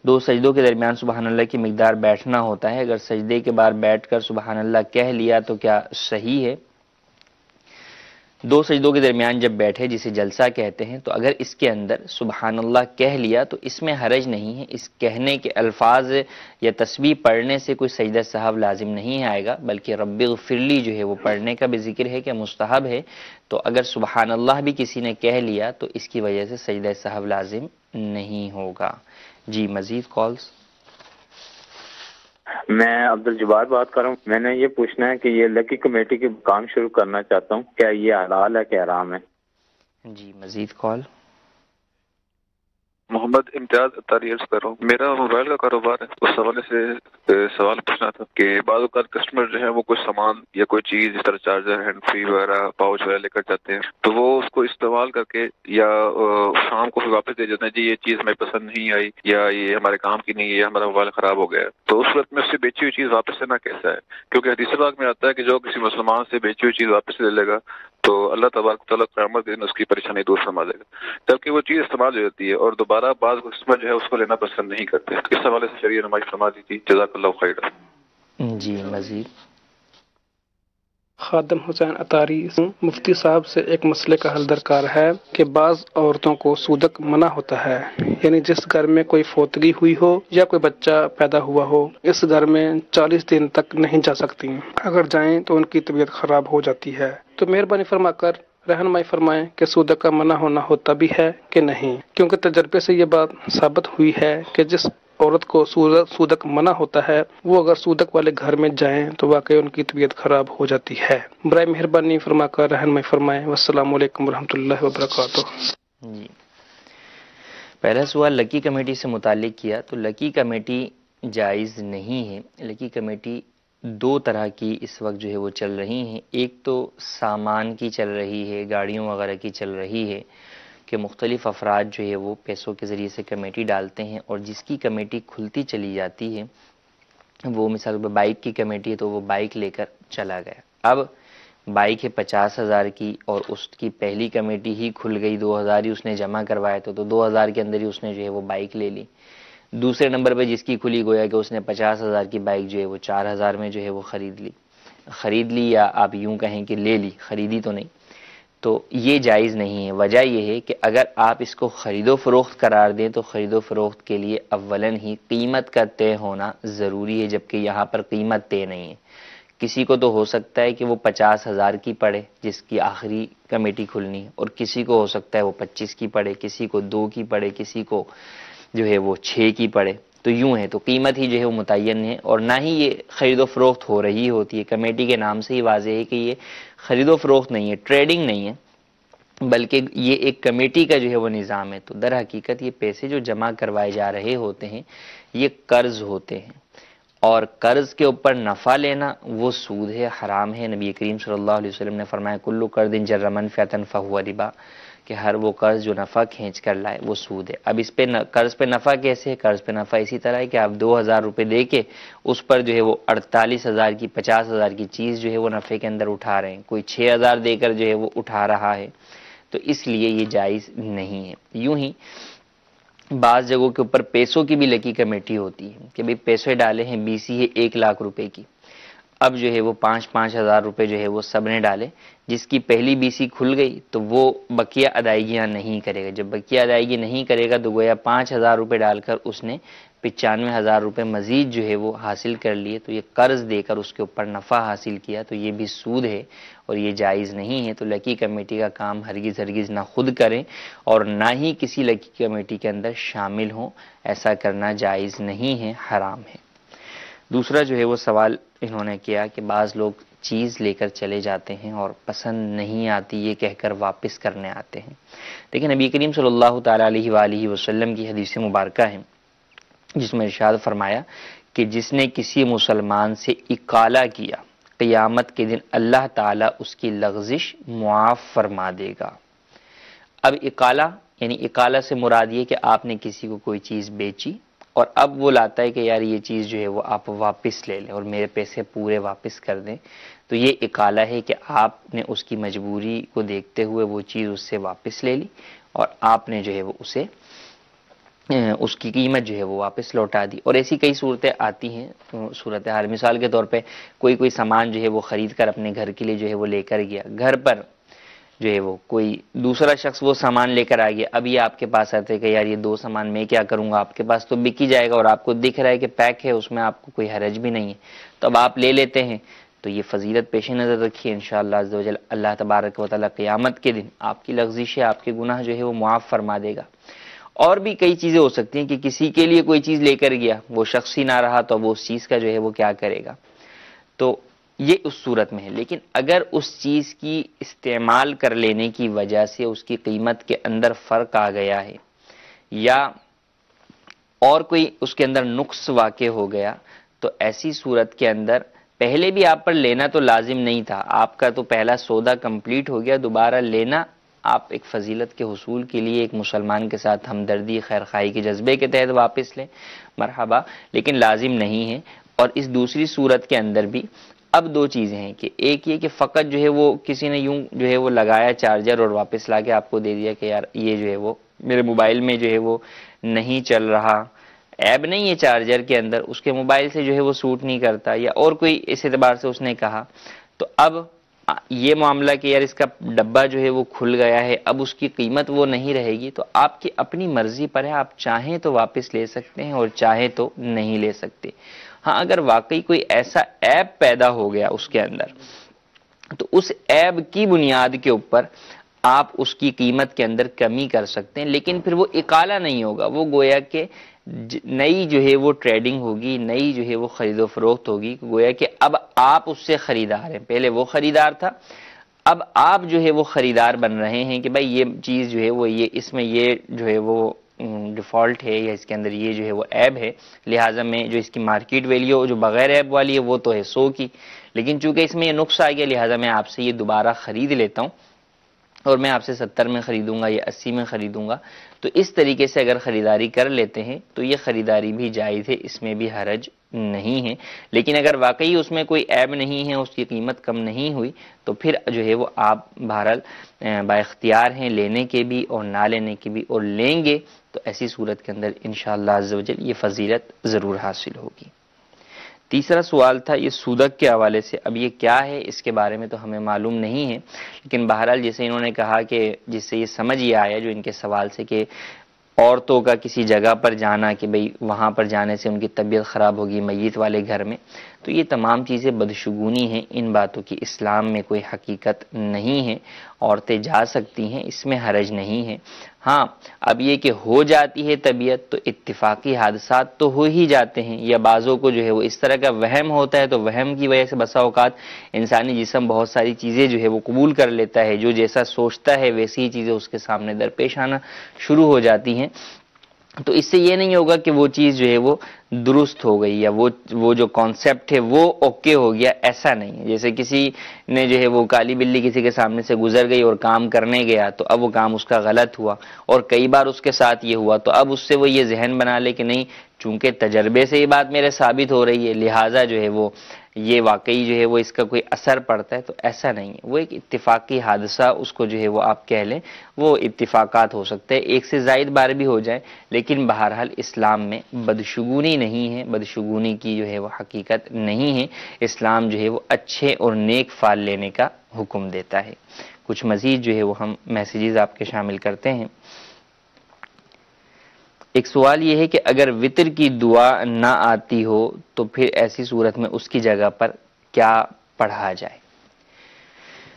دو سجدوں کے درمیان سبحان اللہ کی مقدار بیٹھنا ہوتا ہے، اگر سجدے کے بعد بیٹھ کر سبحان اللہ کہہ لیا تو کیا صحیح ہے؟ دو سجدوں کے درمیان جب بیٹھے جسے جلسہ کہتے ہیں تو اگر اس کے اندر سبحان اللہ کہہ لیا تو اس میں حرج نہیں ہے، اس کہنے کے الفاظ یا تسبیح پڑھنے سے کوئی سجدہ سہو لازم نہیں آئے گا، بلکہ رب اغفرلی جو ہے وہ پڑھنے کا بھی ذکر ہے کہ مستحب ہے، تو اگر سبحان اللہ بھی کسی نے کہہ لیا تو اس کی وجہ سے سجدہ سہو لازم نہیں ہوگا۔ جی مزید کالز۔ میں عبد الجبار بات کر رہا ہوں، میں نے یہ پوچھنا ہے کہ یہ لکی کمیٹی کے کام شروع کرنا چاہتا ہوں، کیا یہ حلال ہے کہ حرام ہے؟ جی مزید کال۔ محمد امتیاز اتاری عرض کر رہا ہوں، میرا موبائل کا کاروبار ہے، اس حوالے سے سوال پوچھنا تھا کہ بعض اوقات کسٹمر جو ہے وہ کچھ سامان یا کوئی چیز جس طرح چارجر، ہینڈ فری وغیرہ، پاؤچ وغیرہ لے کر جاتے ہیں تو وہ اس کو استعمال کر کے یا شام کو پھر واپس دے جاتے ہیں، جی یہ چیز ہمیں پسند نہیں آئی یا یہ ہمارے کام کی نہیں ہے، ہمارا موبائل خراب ہو گیا ہے، تو اس صورت میں اس سے بیچی ہوئی چیز واپس لینا کیسا ہے؟ کیونکہ حدیث پاک میں آتا ہے کہ جو کسی مسلمان سے بیچی ہوئی چیز واپس لے لے گا تو اللہ تبارک و تعالیٰ قیامت کے دن اس کی پریشانی دور فرما دے گا، جبکہ وہ چیز استعمال ہو جاتی ہے اور دوبارہ بعض قسم جو ہے اس کو لینا پسند نہیں کرتے۔ اس حوالے سے شرعی رہنمائی فرما دیجیے، جزاک اللہ خیر۔ جی مزید۔ خادم حسین اتاری، مفتی صاحب سے ایک مسئلے کا حل درکار ہے کہ بعض عورتوں کو سودک منع ہوتا ہے، یعنی جس گھر میں کوئی فوتگی ہوئی ہو یا کوئی بچہ پیدا ہوا ہو اس گھر میں 40 دن تک نہیں جا سکتی، اگر جائیں تو ان کی طبیعت خراب ہو جاتی ہے، تو مہربانی فرما کر رہنمائی فرمائیں کہ سودک کا منع ہونا ہوتا بھی ہے کہ نہیں، کیونکہ تجربے سے یہ بات ثابت ہوئی ہے کہ جس عورت کو سودک منع ہوتا ہے وہ اگر سودک والے گھر میں جائیں تو واقعی ان کی طبیعت خراب ہو جاتی ہے۔ برائے مہربانی فرما کر رہنمائی فرمائیں۔ والسلام علیکم ورحمۃ اللہ وبرکاتہ۔ جی پہلا سوال لکی کمیٹی سے متعلق کیا، تو لکی کمیٹی جائز نہیں ہے۔ لکی کمیٹی دو طرح کی اس وقت جو ہے وہ چل رہی ہیں، ایک تو سامان کی چل رہی ہے، گاڑیوں وغیرہ کی چل رہی ہے کہ مختلف افراد جو ہے وہ پیسوں کے ذریعے سے کمیٹی ڈالتے ہیں اور جس کی کمیٹی کھلتی چلی جاتی ہے، وہ مثال پہ بائک کی کمیٹی ہے تو وہ بائک لے کر چلا گیا، اب بائک ہے 50,000 کی اور اس کی پہلی کمیٹی ہی کھل گئی، 2,000 ہی اس نے جمع کروایا تو 2,000 کے اندر ہی اس نے جو ہے وہ بائک لے لی۔ دوسرے نمبر پہ جس کی کھلی گویا کہ اس نے 50,000 کی بائک جو ہے وہ 4,000 میں جو ہے وہ خرید لی یا آپ یوں کہیں کہ لے لی، خریدی تو نہیں، تو یہ جائز نہیں ہے۔ وجہ یہ ہے کہ اگر آپ اس کو خرید و فروخت قرار دیں تو خرید و فروخت کے لیے اولاً ہی قیمت کا طے ہونا ضروری ہے، جبکہ یہاں پر قیمت طے نہیں ہے۔ کسی کو تو ہو سکتا ہے کہ وہ 50,000 کی پڑے جس کی آخری کمیٹی کھلنی ہے، اور کسی کو ہو سکتا ہے وہ 25 کی پڑے، کسی کو 2 کی پڑے، کسی کو جو ہے وہ 6 کی پڑے، تو یوں ہے، تو قیمت ہی جو ہے وہ متعین ہے، اور نہ ہی یہ خرید و فروخت ہو رہی ہوتی ہے۔ کمیٹی کے نام سے ہی واضح ہے کہ یہ خرید و فروخت نہیں ہے، ٹریڈنگ نہیں ہے، بلکہ یہ ایک کمیٹی کا جو ہے وہ نظام ہے۔ تو در حقیقت یہ پیسے جو جمع کروائے جا رہے ہوتے ہیں یہ قرض ہوتے ہیں، اور قرض کے اوپر نفع لینا وہ سود ہے، حرام ہے۔ نبی کریم صلی اللہ علیہ وسلم نے فرمایا کلو قرض جر منفعۃ فہو ربا، کہ ہر وہ قرض جو نفع کھینچ کر لائے وہ سود ہے۔ اب اس پہ قرض پہ نفع کیسے ہے؟ قرض پہ نفع اسی طرح ہے کہ آپ 2,000 روپے دے کے اس پر جو ہے وہ 48,000 کی 50,000 کی چیز جو ہے وہ نفع کے اندر اٹھا رہے ہیں، کوئی 6,000 دے کر جو ہے وہ اٹھا رہا ہے، تو اس لیے یہ جائز نہیں ہے۔ یوں ہی بعض جگہوں کے اوپر پیسوں کی بھی لکی کمیٹی ہوتی ہے کہ بھئی پیسے ڈالے ہیں، BC ہے 1 لاکھ روپے کی، اب جو ہے وہ 5,000 5,000 روپے جو ہے وہ سب نے ڈالے، جس کی پہلی BC کھل گئی تو وہ بقیہ ادائیگیاں نہیں کرے گا، جب بقیہ ادائیگی نہیں کرے گا تو گویا 5,000 روپے ڈال کر اس نے 95,000 روپے مزید جو ہے وہ حاصل کر لیے، تو یہ قرض دے کر اس کے اوپر نفع حاصل کیا، تو یہ بھی سود ہے اور یہ جائز نہیں ہے۔ تو لکی کمیٹی کا کام ہرگز نہ خود کریں اور نہ ہی کسی لکی کمیٹی کے اندر شامل ہوں، ایسا کرنا جائز نہیں ہے، حرام ہے۔ دوسرا جو ہے وہ سوال انہوں نے کیا کہ بعض لوگ چیز لے کر چلے جاتے ہیں اور پسند نہیں آتی یہ کہہ کر واپس کرنے آتے ہیں۔ لیکن نبی کریم صلی اللہ تعالیٰ علیہ وآلہ وسلم کی حدیث مبارکہ ہے جس میں ارشاد فرمایا کہ جس نے کسی مسلمان سے اقالہ کیا قیامت کے دن اللہ تعالیٰ اس کی لغزش معاف فرما دے گا۔ اب اقالہ یعنی اقالہ سے مراد یہ کہ آپ نے کسی کو کوئی چیز بیچی اور اب وہ لاتا ہے کہ یار یہ چیز جو ہے وہ آپ واپس لے لیں اور میرے پیسے پورے واپس کر دیں، تو یہ اکالہ ہے کہ آپ نے اس کی مجبوری کو دیکھتے ہوئے وہ چیز اس سے واپس لے لی اور آپ نے جو ہے وہ اسے اس کی قیمت جو ہے وہ واپس لوٹا دی۔ اور ایسی کئی صورتیں آتی ہیں صورتحال، مثال کے طور پہ کوئی سامان جو ہے وہ خرید کر اپنے گھر کے لیے جو ہے وہ لے کر گیا، گھر پر جو ہے وہ کوئی دوسرا شخص وہ سامان لے کر آ گیا، اب یہ آپ کے پاس آتے ہیں کہ یار یہ 2 سامان میں کیا کروں گا، آپ کے پاس تو بک ہی جائے گا اور آپ کو دکھ رہا ہے کہ پیک ہے، اس میں آپ کو کوئی حرج بھی نہیں ہے، تو اب آپ لے لیتے ہیں۔ تو یہ فضیلت پیش نظر رکھیے، انشاءاللہ عز و جل اللہ تبارک و تعالی قیامت کے دن آپ کی لغزشیں، آپ کے گناہ جو ہے وہ معاف فرما دے گا۔ اور بھی کئی چیزیں ہو سکتی ہیں کہ کسی کے لیے کوئی چیز لے کر گیا، وہ شخص ہی نہ رہا تو وہ اس چیز کا جو ہے وہ کیا کرے گا، تو یہ اس صورت میں ہے۔ لیکن اگر اس چیز کی استعمال کر لینے کی وجہ سے اس کی قیمت کے اندر فرق آ گیا ہے یا اور کوئی اس کے اندر نقص واقع ہو گیا، تو ایسی صورت کے اندر پہلے بھی آپ پر لینا تو لازم نہیں تھا، آپ کا تو پہلا سودا کمپلیٹ ہو گیا، دوبارہ لینا آپ ایک فضیلت کے حصول کے لیے ایک مسلمان کے ساتھ ہمدردی خیرخواہی کے جذبے کے تحت واپس لیں، مرحبا، لیکن لازم نہیں ہے۔ اور اس دوسری صورت کے اندر بھی اب 2 چیزیں ہیں کہ ایک یہ کہ فقط جو ہے وہ کسی نے یوں جو ہے وہ لگایا چارجر اور واپس لا کے آپ کو دے دیا کہ یار یہ جو ہے وہ میرے موبائل میں جو ہے وہ نہیں چل رہا، عیب نہیں ہے چارجر کے اندر، اس کے موبائل سے جو ہے وہ سوٹ نہیں کرتا، یا اور کوئی اس اعتبار سے اس نے کہا، تو اب یہ معاملہ کہ یار اس کا ڈبہ جو ہے وہ کھل گیا ہے، اب اس کی قیمت وہ نہیں رہے گی، تو آپ کی اپنی مرضی پر ہے، آپ چاہیں تو واپس لے سکتے ہیں اور چاہیں تو نہیں لے سکتے۔ ہاں اگر واقعی کوئی ایسا عیب پیدا ہو گیا اس کے اندر، تو اس عیب کی بنیاد کے اوپر آپ اس کی قیمت کے اندر کمی کر سکتے ہیں، لیکن پھر وہ اکالہ نہیں ہوگا، وہ گویا کہ نئی جو ہے وہ ٹریڈنگ ہوگی، نئی جو ہے وہ خرید و فروخت ہوگی، گویا کہ اب آپ اس سے خریدار ہیں، پہلے وہ خریدار تھا، اب آپ جو ہے وہ خریدار بن رہے ہیں کہ بھائی یہ چیز جو ہے وہ یہ اس میں یہ جو ہے وہ ڈیفالٹ ہے یا اس کے اندر یہ جو ہے وہ عیب ہے، لہٰذا میں جو اس کی مارکیٹ ویلیو جو بغیر عیب والی ہے وہ تو ہے 100 کی، لیکن چونکہ اس میں یہ نقص آ گیا لہٰذا میں آپ سے یہ دوبارہ خرید لیتا ہوں اور میں آپ سے 70 میں خریدوں گا یا 80 میں خریدوں گا۔ تو اس طریقے سے اگر خریداری کر لیتے ہیں تو یہ خریداری بھی جائز ہے، اس میں بھی حرج نہیں ہے۔ لیکن اگر واقعی اس میں کوئی عیب نہیں ہے، اس کی قیمت کم نہیں ہوئی، تو پھر جو ہے وہ آپ بہرحال با اختیار ہیں لینے کے بھی اور نہ لینے کے بھی، اور لیں گے تو ایسی صورت کے اندر انشاءاللہ عز و جل یہ فضیلت ضرور حاصل ہوگی۔ تیسرا سوال تھا یہ سودک کے حوالے سے، اب یہ کیا ہے اس کے بارے میں تو ہمیں معلوم نہیں ہے، لیکن بہرحال جیسے انہوں نے کہا کہ جس سے یہ سمجھ یہ آیا جو ان کے سوال سے کہ عورتوں کا کسی جگہ پر جانا کہ بھئی وہاں پر جانے سے ان کی طبیعت خراب ہوگی میت والے گھر میں، تو یہ تمام چیزیں بدشگونی ہیں، ان باتوں کی اسلام میں کوئی حقیقت نہیں ہے، عورتیں جا سکتی ہیں، اس میں حرج نہیں ہے۔ ہاں اب یہ کہ ہو جاتی ہے طبیعت تو اتفاقی حادثات تو ہو ہی جاتے ہیں، یا بعضوں کو جو ہے وہ اس طرح کا وہم ہوتا ہے تو وہم کی وجہ سے بسا اوقات انسانی جسم بہت ساری چیزیں جو ہے وہ قبول کر لیتا ہے، جو جیسا سوچتا ہے ویسی ہی چیزیں اس کے سامنے درپیش آنا شروع ہو جاتی ہیں، تو اس سے یہ نہیں ہوگا کہ وہ چیز جو ہے وہ درست ہو گئی یا وہ جو کانسیپٹ ہے وہ اوکے ہو گیا، ایسا نہیں ہے۔ جیسے کسی نے جو ہے وہ کالی بلی کسی کے سامنے سے گزر گئی اور کام کرنے گیا تو اب وہ کام اس کا غلط ہوا، اور کئی بار اس کے ساتھ یہ ہوا تو اب اس سے وہ یہ ذہن بنا لے کہ نہیں چونکہ تجربے سے یہ بات میرے ثابت ہو رہی ہے لہٰذا جو ہے وہ یہ واقعی جو ہے وہ اس کا کوئی اثر پڑتا ہے، تو ایسا نہیں ہے، وہ ایک اتفاقی حادثہ اس کو جو ہے وہ آپ کہہ لیں، وہ اتفاقات ہو سکتے ہیں، ایک سے زائد بار بھی ہو جائیں، لیکن بہرحال اسلام میں بدشگونی نہیں ہے، بدشگونی کی جو ہے وہ حقیقت نہیں ہے، اسلام جو ہے وہ اچھے اور نیک فعل لینے کا حکم دیتا ہے۔ کچھ مزید جو ہے وہ ہم میسیجز آپ کے شامل کرتے ہیں۔ ایک سوال یہ ہے کہ اگر وتر کی دعا نہ آتی ہو تو پھر ایسی صورت میں اس کی جگہ پر کیا پڑھا جائے؟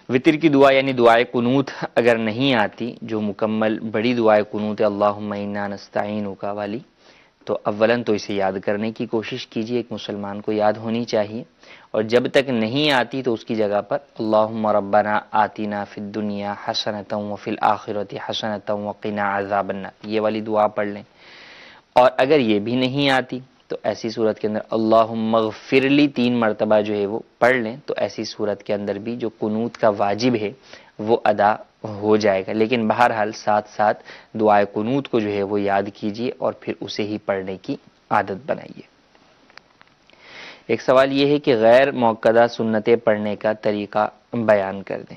وتر کی دعا یعنی دعائے قنوت اگر نہیں آتی، جو مکمل بڑی دعائے قنوت اللہم انا نستعینک والی، تو اولاً تو اسے یاد کرنے کی کوشش کیجیے، ایک مسلمان کو یاد ہونی چاہیے، اور جب تک نہیں آتی تو اس کی جگہ پر اللہم ربنا آتنا فی الدنیا حسنۃ وفی الآخرۃ حسنۃ وقنا عذاب النار، یہ والی دعا پڑھ لیں۔ اور اگر یہ بھی نہیں آتی تو ایسی صورت کے اندر اللہم اغفر لی 3 مرتبہ جو ہے وہ پڑھ لیں، تو ایسی صورت کے اندر بھی جو قنوت کا واجب ہے وہ ادا ہو جائے گا، لیکن بہرحال ساتھ ساتھ دعائے قنوت کو جو ہے وہ یاد کیجیے اور پھر اسے ہی پڑھنے کی عادت بنائیے۔ ایک سوال یہ ہے کہ غیر موقدہ سنتیں پڑھنے کا طریقہ بیان کر دیں۔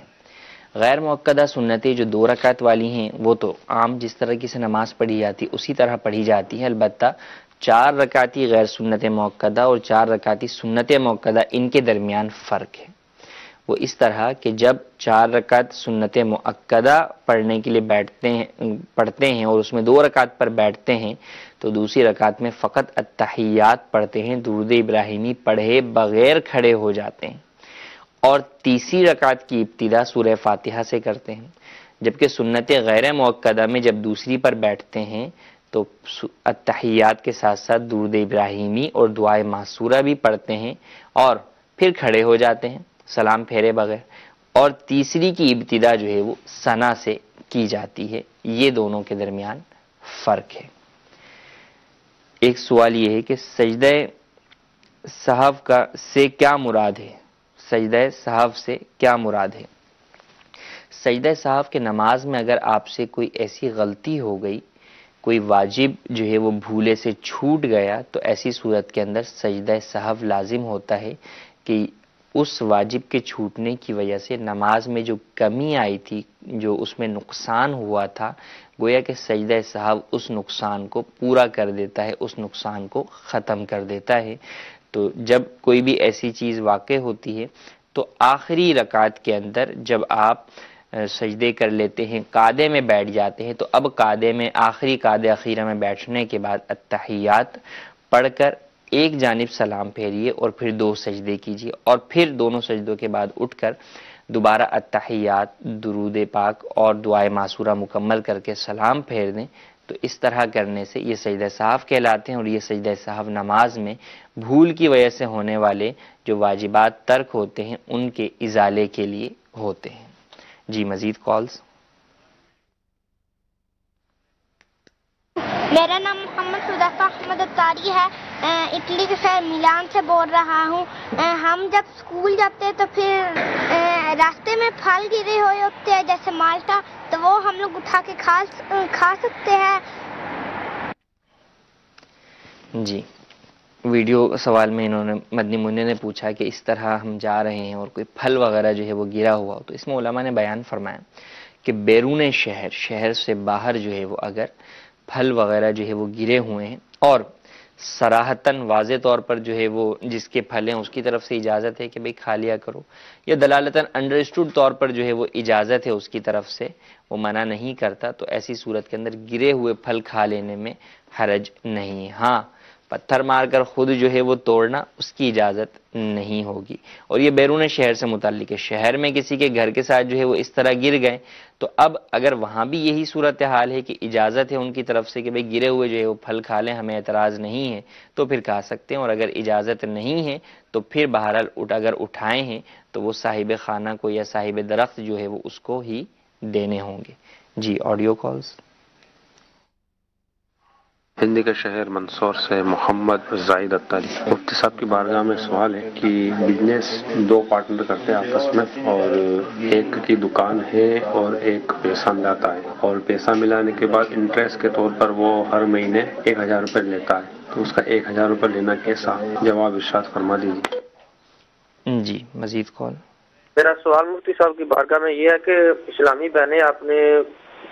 غیر موقدہ سنتیں جو 2 رکعت والی ہیں وہ تو عام جس طرح کی سے نماز پڑھی جاتی اسی طرح پڑھی جاتی ہے، البتہ 4 رکعتی غیر سنت موقدہ اور 4 رکعتی سنت موقدہ ان کے درمیان فرق ہے۔ وہ اس طرح کہ جب 4 رکعت سنت مؤکدہ پڑھنے کے لیے پڑھتے ہیں اور اس میں 2 رکعت پر بیٹھتے ہیں تو دوسری رکعت میں فقط التحیات پڑھتے ہیں، درود ابراہیمی پڑھے بغیر کھڑے ہو جاتے ہیں، اور تیسری رکعت کی ابتدا سورہ فاتحہ سے کرتے ہیں، جبکہ سنت غیر مؤکدہ میں جب دوسری پر بیٹھتے ہیں تو التحیات کے ساتھ ساتھ درود ابراہیمی اور دعائے معصورہ بھی پڑھتے ہیں اور پھر کھڑے ہو جاتے ہیں سلام پھیرے بغیر، اور تیسری کی ابتدا جو ہے وہ ثنا سے کی جاتی ہے۔ یہ دونوں کے درمیان فرق ہے۔ ایک سوال یہ ہے کہ سجدہ سہو سے کیا مراد ہے؟ سجدہ سہو سے کیا مراد ہے؟ سجدہ سہو کے نماز میں اگر آپ سے کوئی ایسی غلطی ہو گئی، کوئی واجب جو ہے وہ بھولے سے چھوٹ گیا، تو ایسی صورت کے اندر سجدہ سہو لازم ہوتا ہے کہ اس واجب کے چھوٹنے کی وجہ سے نماز میں جو کمی آئی تھی، جو اس میں نقصان ہوا تھا، گویا کہ سجدہ سہو اس نقصان کو پورا کر دیتا ہے، اس نقصان کو ختم کر دیتا ہے۔ تو جب کوئی بھی ایسی چیز واقع ہوتی ہے تو آخری رکعت کے اندر جب آپ سجدے کر لیتے ہیں، قعدے میں بیٹھ جاتے ہیں، تو اب قعدے میں آخری قعدے اخیرہ میں بیٹھنے کے بعد التحیات پڑھ کر ایک جانب سلام پھیریے اور پھر 2 سجدے کیجیے، اور پھر دونوں سجدوں کے بعد اٹھ کر دوبارہ التحیات، درود پاک اور دعائے معصورہ مکمل کر کے سلام پھیر دیں۔ تو اس طرح کرنے سے یہ سجدہ سہو کہلاتے ہیں، اور یہ سجدہ سہو نماز میں بھول کی وجہ سے ہونے والے جو واجبات ترک ہوتے ہیں ان کے ازالے کے لیے ہوتے ہیں۔ جی مزید کالز۔ میرا نام محمد حذیفہ احمد اتاری ہے، اٹلی کے شہر میلان سے بول رہا ہوں۔ ہم جب اسکول جاتے ہیں تو پھر راستے میں پھل گرے ہوئے ہوتے ہیں جیسے مالٹا، تو وہ ہم لوگ اٹھا کے کھا سکتے ہیں؟ جی ویڈیو سوال میں انہوں نے مدنی منع نے پوچھا کہ اس طرح ہم جا رہے ہیں اور کوئی پھل وغیرہ جو ہے وہ گرا ہوا ہو، تو اس میں علماء نے بیان فرمایا کہ بیرون شہر سے باہر جو ہے وہ اگر پھل وغیرہ جو ہے وہ گرے ہوئے ہیں اور صراحتاً واضح طور پر جو ہے وہ جس کے پھل ہیں اس کی طرف سے اجازت ہے کہ بھئی کھا لیا کرو، یا دلالتاً انڈرسٹوڈ طور پر جو ہے وہ اجازت ہے اس کی طرف سے، وہ منع نہیں کرتا، تو ایسی صورت کے اندر گرے ہوئے پھل کھا لینے میں حرج نہیں ہے۔ ہاں پتھر مار کر خود جو ہے وہ توڑنا اس کی اجازت نہیں ہوگی، اور یہ بیرون شہر سے متعلق ہے۔ شہر میں کسی کے گھر کے ساتھ جو ہے وہ اس طرح گر گئے تو اب اگر وہاں بھی یہی صورتحال ہے کہ اجازت ہے ان کی طرف سے کہ بھئی گرے ہوئے جو ہے وہ پھل کھا لیں، ہمیں اعتراض نہیں ہے، تو پھر کھا سکتے ہیں، اور اگر اجازت نہیں ہے تو پھر بہرحال اگر اٹھائے ہیں تو وہ صاحب خانہ کو یا صاحب درخت جو ہے وہ اس کو ہی دینے ہوں گے۔ جی آڈیو کالز۔ ہندی کے شہر منصور سے محمد زاہد اتاری۔ مفتی صاحب کی بارگاہ میں سوال ہے کہ بزنس 2 پارٹنر کرتے ہیں آپس میں، اور ایک کی دکان ہے اور ایک پیسہ ملاتا ہے، اور پیسہ ملانے کے بعد انٹرسٹ کے طور پر وہ ہر مہینے 1000 روپے لیتا ہے، تو اس کا 1000 روپے لینا کیسا؟ جواب ارشاد فرما دیجیے۔ جی مزید کال۔ میرا سوال مفتی صاحب کی بارگاہ میں یہ ہے کہ اسلامی بہنیں اپنے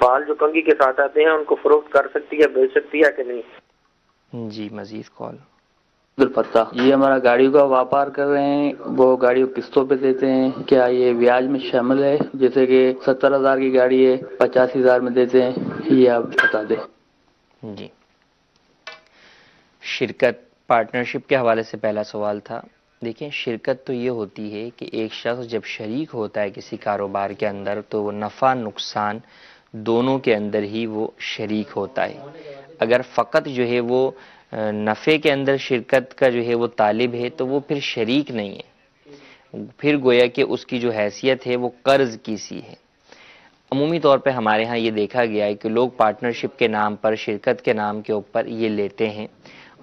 بال جو کنگھی کے ساتھ آتے ہیں ان کو فروخت کر سکتی ہے، بیچ سکتی ہے کہ نہیں؟ جی مزید کال۔ عبدالفتاح، یہ ہمارا گاڑیوں کا ویاپار کر رہے ہیں، وہ گاڑیوں قسطوں پہ دیتے ہیں، کیا یہ بیاج میں شامل ہے؟ جیسے کہ 70,000 کی گاڑی ہے 85,000 میں دیتے ہیں، یہ آپ بتا دیں۔ جی شرکت پارٹنرشپ کے حوالے سے پہلا سوال تھا۔ دیکھیں شرکت تو یہ ہوتی ہے کہ ایک شخص جب شریک ہوتا ہے کسی کاروبار کے اندر تو وہ نفع نقصان دونوں کے اندر ہی وہ شریک ہوتا ہے۔ اگر فقط جو ہے وہ نفع کے اندر شرکت کا جو ہے وہ طالب ہے تو وہ پھر شریک نہیں ہے، پھر گویا کہ اس کی جو حیثیت ہے وہ قرض کی سی ہے۔ عمومی طور پہ ہمارے ہاں یہ دیکھا گیا ہے کہ لوگ پارٹنرشپ کے نام پر، شرکت کے نام کے اوپر یہ لیتے ہیں،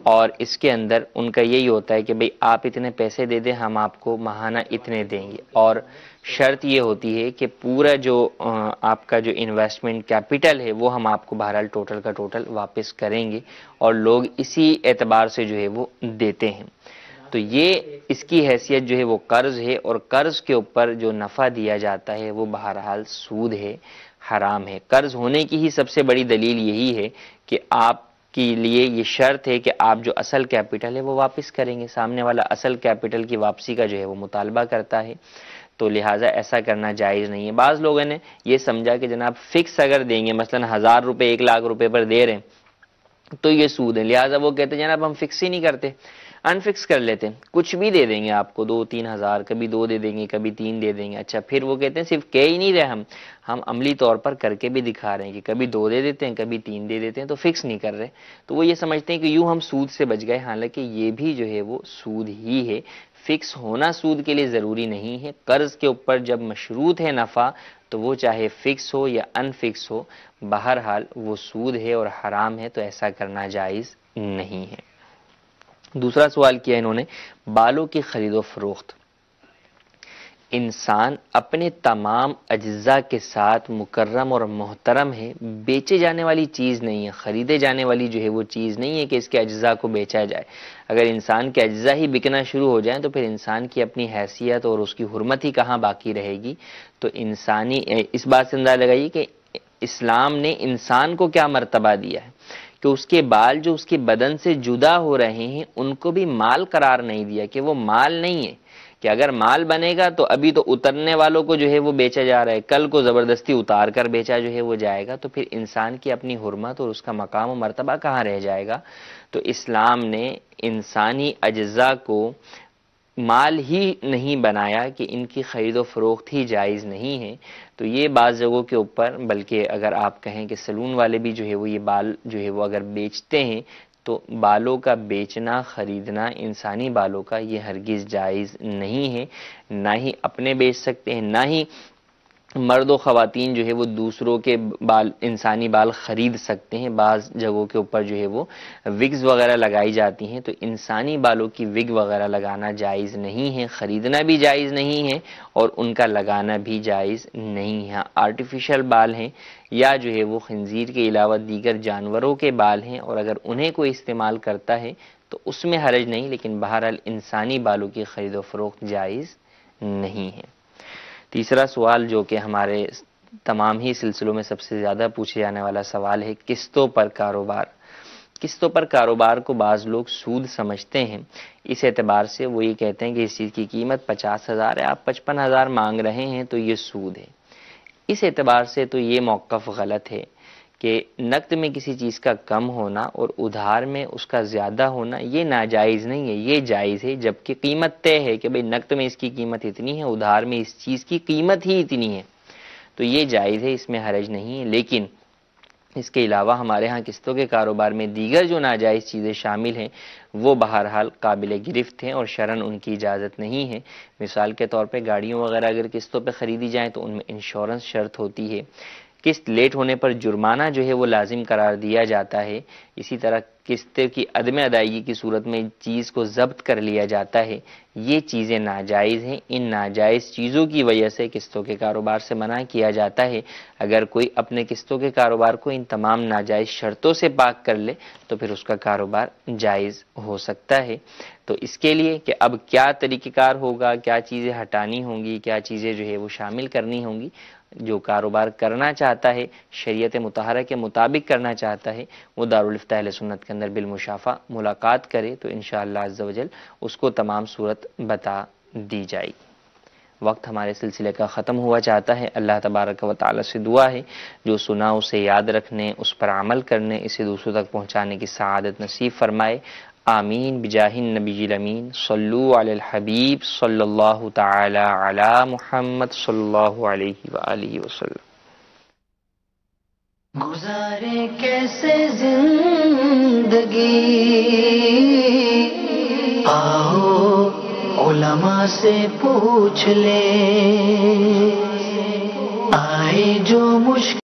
اور اس کے اندر ان کا یہی ہوتا ہے کہ بھئی آپ اتنے پیسے دے دیں، ہم آپ کو ماہانہ اتنے دیں گے، اور شرط یہ ہوتی ہے کہ پورا جو آپ کا جو انویسٹمنٹ کیپٹل ہے وہ ہم آپ کو بہرحال ٹوٹل کا ٹوٹل واپس کریں گے، اور لوگ اسی اعتبار سے جو ہے وہ دیتے ہیں۔ تو یہ اس کی حیثیت جو ہے وہ قرض ہے، اور قرض کے اوپر جو نفع دیا جاتا ہے وہ بہرحال سود ہے، حرام ہے۔ قرض ہونے کی ہی سب سے بڑی دلیل یہی ہے کہ آپ کے لیے یہ شرط ہے کہ آپ جو اصل کیپٹل ہے وہ واپس کریں گے، سامنے والا اصل کیپٹل کی واپسی کا جو ہے وہ مطالبہ کرتا ہے، تو لہٰذا ایسا کرنا جائز نہیں ہے۔ بعض لوگوں نے یہ سمجھا کہ جناب فکس اگر دیں گے، مثلا 1000 روپے 1 لاکھ روپے پر دے رہے ہیں تو یہ سود ہے، لہٰذا وہ کہتے ہیں جناب ہم فکس ہی نہیں کرتے، انفکس کر لیتے ہیں، کچھ بھی دے دیں گے آپ کو، 2-3 ہزار، کبھی 2 دے دیں گے، کبھی 3 دے دیں گے۔ اچھا پھر وہ کہتے ہیں صرف کہہ ہی نہیں رہے، ہم عملی طور پر کر کے بھی دکھا رہے ہیں کہ کبھی 2 دے دیتے ہیں، کبھی 3 دے دیتے ہیں، تو فکس نہیں کر رہے، تو وہ یہ سمجھتے ہیں کہ یوں ہم سود سے بچ گئے، حالانکہ یہ بھی جو ہے وہ سود ہی ہے۔ فکس ہونا سود کے لیے ضروری نہیں ہے، قرض کے اوپر جب مشروط ہے نفع تو وہ چاہے فکس ہو یا ان فکس ہو، بہرحال وہ سود ہے اور حرام ہے، تو ایسا کرنا جائز نہیں ہے۔ دوسرا سوال کیا انہوں نے، بالوں کی خرید و فروخت۔ انسان اپنے تمام اجزاء کے ساتھ مکرم اور محترم ہے، بیچے جانے والی چیز نہیں ہے، خریدے جانے والی جو ہے وہ چیز نہیں ہے کہ اس کے اجزاء کو بیچا جائے۔ اگر انسان کے اجزاء ہی بکنا شروع ہو جائیں تو پھر انسان کی اپنی حیثیت اور اس کی حرمت ہی کہاں باقی رہے گی۔ تو انسانی اس بات سے اندازہ لگائیے کہ اسلام نے انسان کو کیا مرتبہ دیا ہے کہ اس کے بال جو اس کے بدن سے جدا ہو رہے ہیں ان کو بھی مال قرار نہیں دیا، کہ وہ مال نہیں ہے، کہ اگر مال بنے گا تو ابھی تو اترنے والوں کو جو ہے وہ بیچا جا رہا ہے، کل کو زبردستی اتار کر بیچا جو ہے وہ جائے گا، تو پھر انسان کی اپنی حرمت اور اس کا مقام و مرتبہ کہاں رہ جائے گا۔ تو اسلام نے انسانی اجزاء کو مال ہی نہیں بنایا کہ ان کی خرید و فروخت ہی جائز نہیں ہے۔ تو یہ بعض جگہوں کے اوپر، بلکہ اگر آپ کہیں کہ سلون والے بھی جو ہے وہ یہ بال جو ہے وہ اگر بیچتے ہیں تو بالوں کا بیچنا، خریدنا انسانی بالوں کا یہ ہرگز جائز نہیں ہے، نہ ہی اپنے بیچ سکتے ہیں، نہ ہی مرد و خواتین جو ہے وہ دوسروں کے بال، انسانی بال خرید سکتے ہیں۔ بعض جگہوں کے اوپر جو ہے وہ وگز وغیرہ لگائی جاتی ہیں، تو انسانی بالوں کی وگ وغیرہ لگانا جائز نہیں ہے، خریدنا بھی جائز نہیں ہے اور ان کا لگانا بھی جائز نہیں ہے۔ آرٹیفیشل بال ہیں یا جو ہے وہ خنزیر کے علاوہ دیگر جانوروں کے بال ہیں، اور اگر انہیں کوئی استعمال کرتا ہے تو اس میں حرج نہیں، لیکن بہرحال انسانی بالوں کی خرید و فروخت جائز نہیں ہے۔ تیسرا سوال جو کہ ہمارے تمام ہی سلسلوں میں سب سے زیادہ پوچھے جانے والا سوال ہے، قسطوں پر کاروبار۔ قسطوں پر کاروبار کو بعض لوگ سود سمجھتے ہیں، اس اعتبار سے وہ یہ کہتے ہیں کہ اس چیز کی قیمت 50,000 ہے، آپ 55,000 مانگ رہے ہیں تو یہ سود ہے۔ اس اعتبار سے تو یہ موقف غلط ہے کہ نقد میں کسی چیز کا کم ہونا اور ادھار میں اس کا زیادہ ہونا یہ ناجائز نہیں ہے، یہ جائز ہے، جبکہ قیمت طے ہے کہ بھئی نقد میں اس کی قیمت اتنی ہے، ادھار میں اس چیز کی قیمت ہی اتنی ہے، تو یہ جائز ہے، اس میں حرج نہیں ہے۔ لیکن اس کے علاوہ ہمارے ہاں قسطوں کے کاروبار میں دیگر جو ناجائز چیزیں شامل ہیں وہ بہرحال قابل گرفت ہیں اور شرعاً ان کی اجازت نہیں ہے۔ مثال کے طور پہ گاڑیوں وغیرہ اگر قسطوں پہ خریدی جائیں تو ان میں انشورنس شرط ہوتی ہے، قسط لیٹ ہونے پر جرمانہ جو ہے وہ لازم قرار دیا جاتا ہے، اسی طرح قسط کی عدم ادائیگی کی صورت میں چیز کو ضبط کر لیا جاتا ہے۔ یہ چیزیں ناجائز ہیں، ان ناجائز چیزوں کی وجہ سے قسطوں کے کاروبار سے منع کیا جاتا ہے۔ اگر کوئی اپنے قسطوں کے کاروبار کو ان تمام ناجائز شرطوں سے پاک کر لے تو پھر اس کا کاروبار جائز ہو سکتا ہے۔ تو اس کے لیے کہ اب کیا طریقہ کار ہوگا، کیا چیزیں ہٹانی ہوں گی، کیا چیزیں جو ہے وہ شامل کرنی ہوں گی، جو کاروبار کرنا چاہتا ہے شریعت مطہرہ کے مطابق کرنا چاہتا ہے وہ دارالفتہ اہل سنت کے اندر بالمشافہ ملاقات کرے تو انشاءاللہ عز و جل اس کو تمام صورت بتا دی جائے گی۔ وقت ہمارے سلسلے کا ختم ہوا چاہتا ہے، اللہ تبارک و تعالی سے دعا ہے جو سنا اسے یاد رکھنے، اس پر عمل کرنے، اسے دوسروں تک پہنچانے کی سعادت نصیب فرمائے، آمین بجاہ النبی الامین۔ صلو علی الحبیب صلی اللہ تعالی علی محمد صلی اللہ علیہ وآلہ وسلم۔ گزارے کیسے زندگی، آؤ علماء سے پوچھ لے، آئے جو مشکل